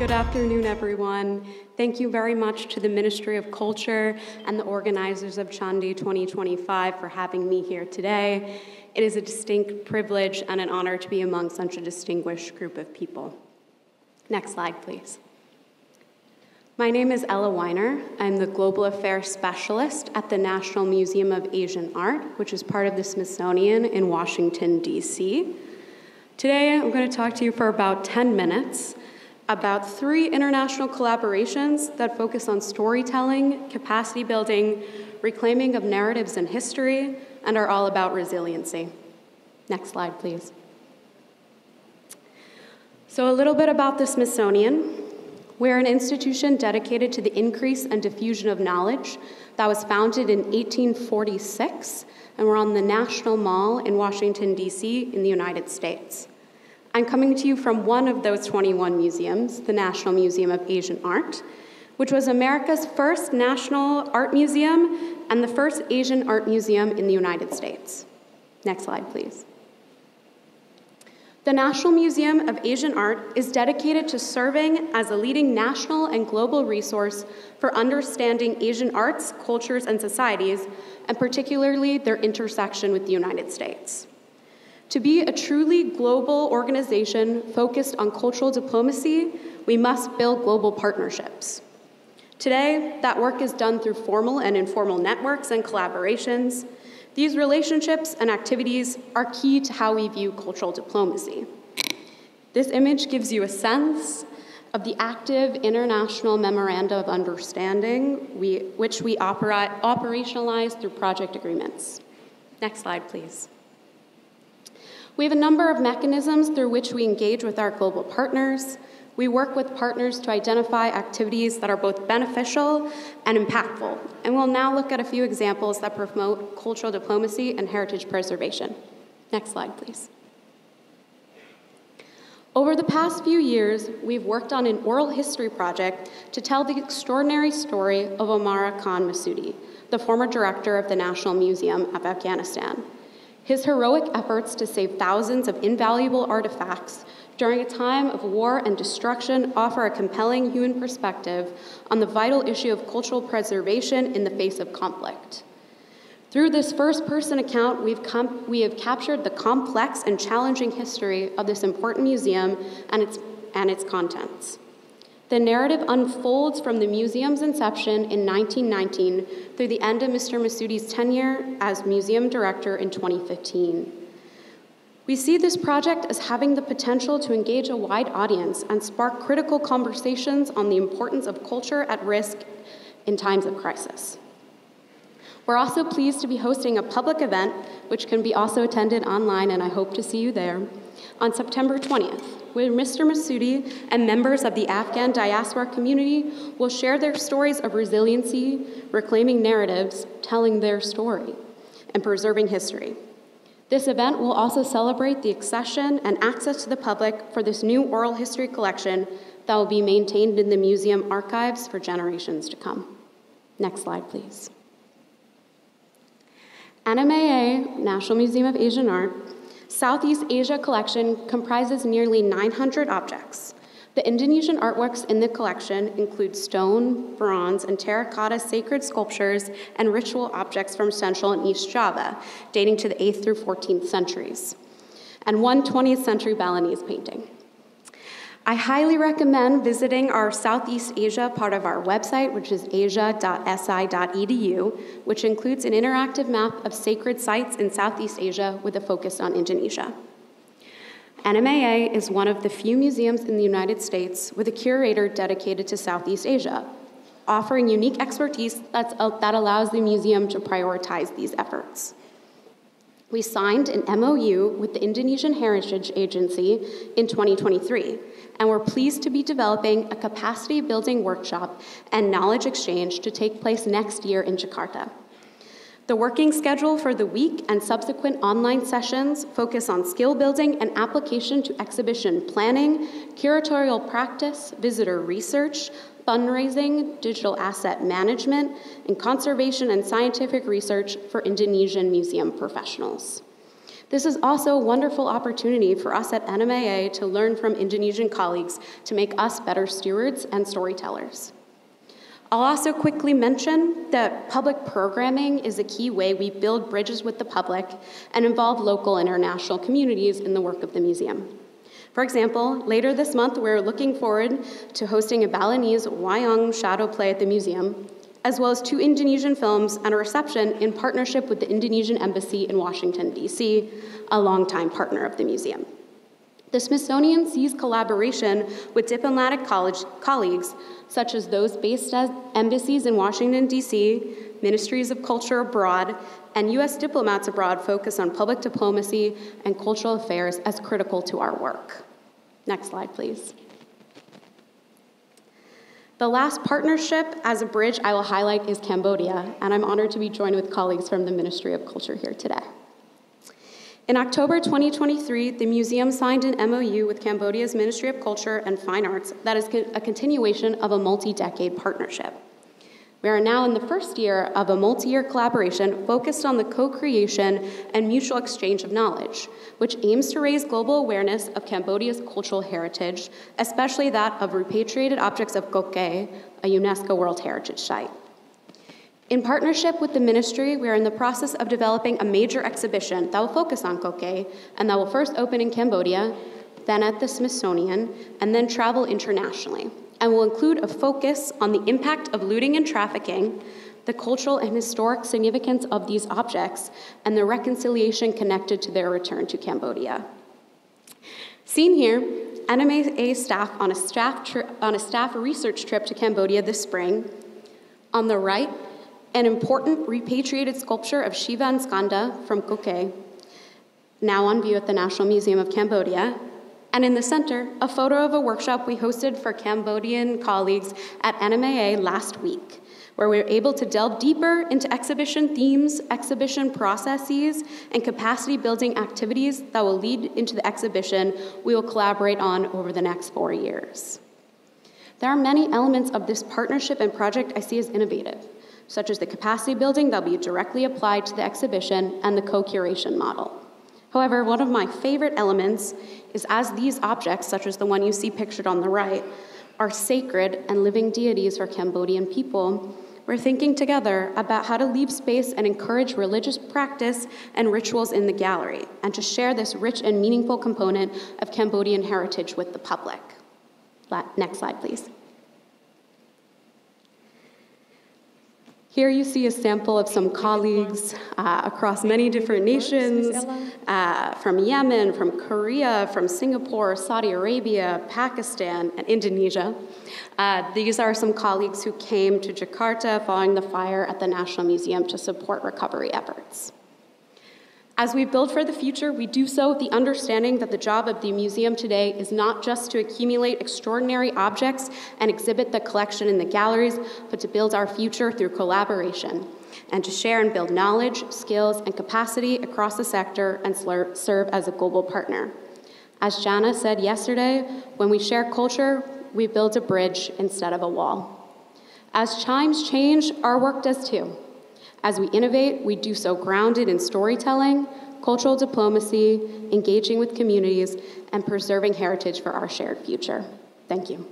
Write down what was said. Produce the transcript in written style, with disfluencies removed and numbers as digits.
Good afternoon, everyone. Thank you very much to the Ministry of Culture and the organizers of Chandi 2025 for having me here today. It is a distinct privilege and an honor to be among such a distinguished group of people. Next slide, please. My name is Ella Weiner. I'm the Global Affairs Specialist at the National Museum of Asian Art, which is part of the Smithsonian in Washington, D.C. Today, I'm going to talk to you for about 10 minutes about 3 international collaborations that focus on storytelling, capacity building, reclaiming of narratives and history, and are all about resiliency. Next slide, please. So a little bit about the Smithsonian. We're an institution dedicated to the increase and diffusion of knowledge that was founded in 1846, and we're on the National Mall in Washington, D.C. in the United States. I'm coming to you from one of those 21 museums, the National Museum of Asian Art, which was America's first national art museum and the first Asian art museum in the United States. Next slide, please. The National Museum of Asian Art is dedicated to serving as a leading national and global resource for understanding Asian arts, cultures, and societies, and particularly their intersection with the United States. To be a truly global organization focused on cultural diplomacy, we must build global partnerships. Today, that work is done through formal and informal networks and collaborations. These relationships and activities are key to how we view cultural diplomacy. This image gives you a sense of the active international memoranda of understanding which we operationalize through project agreements. Next slide, please. We have a number of mechanisms through which we engage with our global partners. We work with partners to identify activities that are both beneficial and impactful. And we'll now look at a few examples that promote cultural diplomacy and heritage preservation. Next slide, please. Over the past few years, we've worked on an oral history project to tell the extraordinary story of Omar Khan Massoudi, the former director of the National Museum of Afghanistan. His heroic efforts to save thousands of invaluable artifacts during a time of war and destruction offer a compelling human perspective on the vital issue of cultural preservation in the face of conflict. Through this first-person account, we have captured the complex and challenging history of this important museum and its contents. The narrative unfolds from the museum's inception in 1919 through the end of Mr. Massoudi's tenure as museum director in 2015. We see this project as having the potential to engage a wide audience and spark critical conversations on the importance of culture at risk in times of crisis. We're also pleased to be hosting a public event, which can be also attended online, and I hope to see you there, on September 20th, where Mr. Massoudi and members of the Afghan diaspora community will share their stories of resiliency, reclaiming narratives, telling their story, and preserving history. This event will also celebrate the accession and access to the public for this new oral history collection that will be maintained in the museum archives for generations to come. Next slide, please. NMAA, National Museum of Asian Art, Southeast Asia collection comprises nearly 900 objects. The Indonesian artworks in the collection include stone, bronze, and terracotta sacred sculptures and ritual objects from Central and East Java, dating to the 8th through 14th centuries, and one 20th century Balinese painting. I highly recommend visiting our Southeast Asia part of our website, which is asia.si.edu, which includes an interactive map of sacred sites in Southeast Asia with a focus on Indonesia. NMAA is one of the few museums in the United States with a curator dedicated to Southeast Asia, offering unique expertise that allows the museum to prioritize these efforts. We signed an MOU with the Indonesian Heritage Agency in 2023, and we're pleased to be developing a capacity building workshop and knowledge exchange to take place next year in Jakarta. The working schedule for the week and subsequent online sessions focus on skill building and application to exhibition planning, curatorial practice, visitor research, fundraising, digital asset management, and conservation and scientific research for Indonesian museum professionals. This is also a wonderful opportunity for us at NMAA to learn from Indonesian colleagues to make us better stewards and storytellers. I'll also quickly mention that public programming is a key way we build bridges with the public and involve local and international communities in the work of the museum. For example, later this month, we're looking forward to hosting a Balinese wayang shadow play at the museum, as well as 2 Indonesian films and a reception in partnership with the Indonesian Embassy in Washington, D.C., a longtime partner of the museum. The Smithsonian sees collaboration with diplomatic colleagues, such as those based at embassies in Washington, D.C., ministries of culture abroad, and U.S. diplomats abroad focused on public diplomacy and cultural affairs as critical to our work. Next slide, please. The last partnership as a bridge I will highlight is Cambodia, and I'm honored to be joined with colleagues from the Ministry of Culture here today. In October 2023, the museum signed an MOU with Cambodia's Ministry of Culture and Fine Arts that is a continuation of a multi-decade partnership. We are now in the first year of a multi-year collaboration focused on the co-creation and mutual exchange of knowledge, which aims to raise global awareness of Cambodia's cultural heritage, especially that of repatriated objects of Koke, a UNESCO World Heritage Site. In partnership with the ministry, we are in the process of developing a major exhibition that will focus on Koke and that will first open in Cambodia, then at the Smithsonian, and then travel internationally, and will include a focus on the impact of looting and trafficking, the cultural and historic significance of these objects, and the reconciliation connected to their return to Cambodia. Seen here, NMAA staff on a staff research trip to Cambodia this spring. On the right, an important repatriated sculpture of Shiva and Skanda from Koke, now on view at the National Museum of Cambodia. And in the center, a photo of a workshop we hosted for Cambodian colleagues at NMAA last week, where we were able to delve deeper into exhibition themes, exhibition processes, and capacity building activities that will lead into the exhibition we will collaborate on over the next 4 years. There are many elements of this partnership and project I see as innovative, such as the capacity building that will be directly applied to the exhibition and the co-curation model. However, one of my favorite elements is as these objects, such as the one you see pictured on the right, are sacred and living deities for Cambodian people, we're thinking together about how to leave space and encourage religious practice and rituals in the gallery, and to share this rich and meaningful component of Cambodian heritage with the public. Next slide, please. Here you see a sample of some colleagues across many different nations, from Yemen, from Korea, from Singapore, Saudi Arabia, Pakistan, and Indonesia. These are some colleagues who came to Jakarta following the fire at the National Museum to support recovery efforts. As we build for the future, we do so with the understanding that the job of the museum today is not just to accumulate extraordinary objects and exhibit the collection in the galleries, but to build our future through collaboration, and to share and build knowledge, skills, and capacity across the sector and serve as a global partner. As Jana said yesterday, when we share culture, we build a bridge instead of a wall. As times change, our work does too. As we innovate, we do so grounded in storytelling, cultural diplomacy, engaging with communities, and preserving heritage for our shared future. Thank you.